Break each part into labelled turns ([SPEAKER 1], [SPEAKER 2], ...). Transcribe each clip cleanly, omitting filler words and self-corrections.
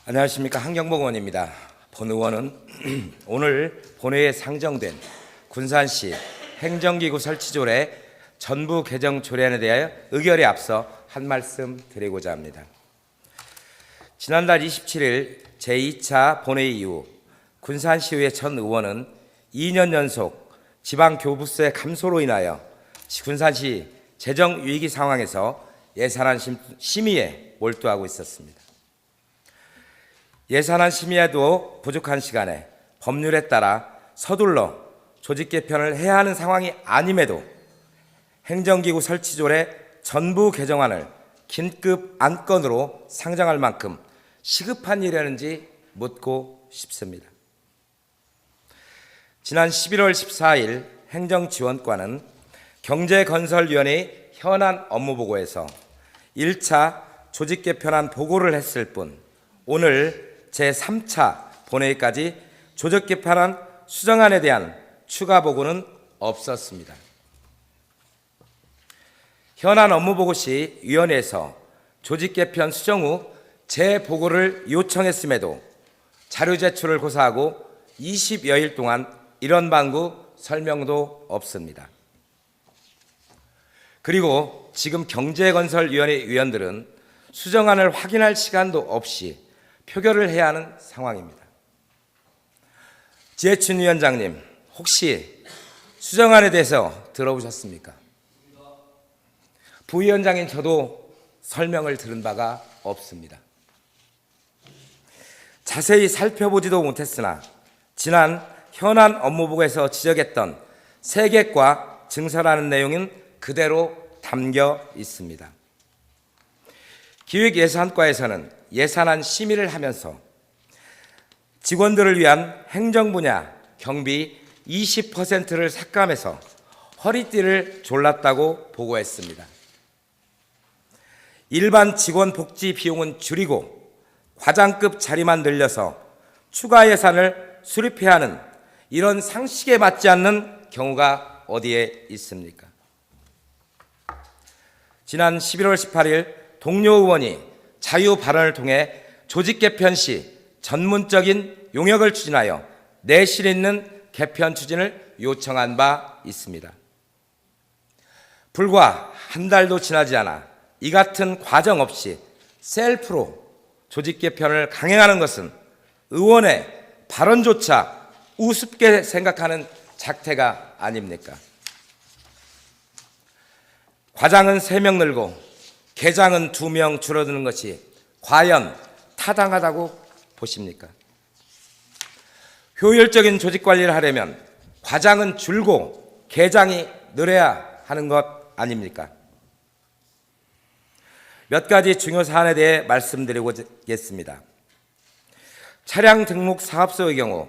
[SPEAKER 1] 안녕하십니까. 한경복 의원입니다. 본 의원은 오늘 본회의에 상정된 군산시 행정기구 설치조례 전부 개정 조례안에 대하여 의결에 앞서 한 말씀 드리고자 합니다. 지난달 27일 제2차 본회의 이후 군산시의회 전 의원은 2년 연속 지방교부세 감소로 인하여 군산시 재정 위기 상황에서 예산안 심의에 몰두하고 있었습니다. 예산안 심의에도 부족한 시간에 법률에 따라 서둘러 조직 개편을 해야 하는 상황이 아님에도 행정기구 설치조례 전부 개정안을 긴급 안건으로 상정할 만큼 시급한 일이었는지 묻고 싶습니다. 지난 11월 14일 행정지원과는 경제건설위원회의 현안 업무보고에서 1차 조직 개편안 보고를 했을 뿐 오늘 제3차 본회의까지 조직 개편안 수정안에 대한 추가 보고는 없었습니다. 현안 업무보고 시 위원회에서 조직 개편 수정 후 재보고를 요청했음에도 자료 제출을 고사하고 20여일 동안 이런 방구 설명도 없습니다. 그리고 지금 경제건설위원회 위원들은 수정안을 확인할 시간도 없이 표결을 해야 하는 상황입니다. 지혜춘 위원장님, 혹시 수정안에 대해서 들어보셨습니까? 부위원장인 저도 설명을 들은 바가 없습니다. 자세히 살펴보지도 못했으나 지난 현안 업무보고에서 지적했던 세객과 증설하는 내용은 그대로 담겨 있습니다. 기획예산과에서는 예산안 심의를 하면서 직원들을 위한 행정분야 경비 20%를 삭감해서 허리띠를 졸랐다고 보고했습니다. 일반 직원 복지 비용은 줄이고 과장급 자리만 늘려서 추가 예산을 수립해야 하는 이런 상식에 맞지 않는 경우가 어디에 있습니까? 지난 11월 18일 동료 의원이 자유 발언을 통해 조직 개편 시 전문적인 용역을 추진하여 내실 있는 개편 추진을 요청한 바 있습니다. 불과 한 달도 지나지 않아 이 같은 과정 없이 셀프로 조직 개편을 강행하는 것은 의원의 발언조차 우습게 생각하는 작태가 아닙니까? 과장은 3명 늘고 계장은 2명 줄어드는 것이 과연 타당하다고 보십니까? 효율적인 조직 관리를 하려면 과장은 줄고 계장이 늘어야 하는 것 아닙니까? 몇 가지 중요 사안에 대해 말씀드리겠습니다. 차량 등록 사업소의 경우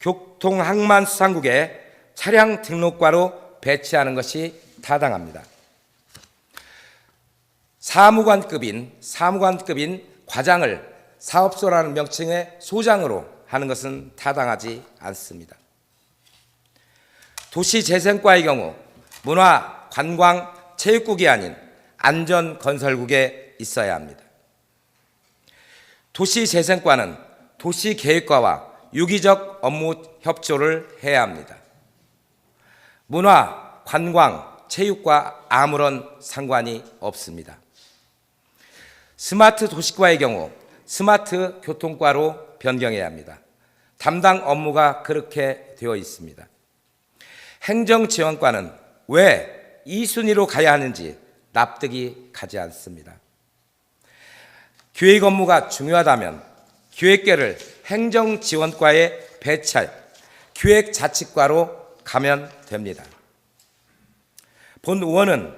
[SPEAKER 1] 교통항만수산국에 차량 등록과로 배치하는 것이 타당합니다. 사무관급인 과장을 사업소라는 명칭의 소장으로 하는 것은 타당하지 않습니다. 도시재생과의 경우 문화, 관광, 체육국이 아닌 안전건설국에 있어야 합니다. 도시재생과는 도시계획과와 유기적 업무 협조를 해야 합니다. 문화, 관광, 체육과 아무런 상관이 없습니다. 스마트 도시과의 경우 스마트 교통과로 변경해야 합니다. 담당 업무가 그렇게 되어 있습니다. 행정지원과는 왜 이 순위로 가야 하는지 납득이 가지 않습니다. 기획 업무가 중요하다면 기획계를 행정지원과에 배치할 기획자치과로 가면 됩니다. 본 의원은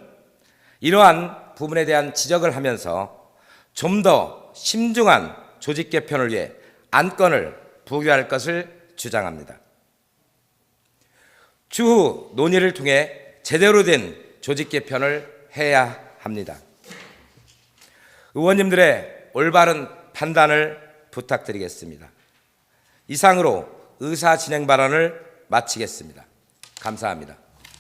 [SPEAKER 1] 이러한 부분에 대한 지적을 하면서 좀 더 심중한 조직 개편을 위해 안건을 부결할 것을 주장합니다. 추후 논의를 통해 제대로 된 조직 개편을 해야 합니다. 의원님들의 올바른 판단을 부탁드리겠습니다. 이상으로 의사 진행 발언을 마치겠습니다. 감사합니다.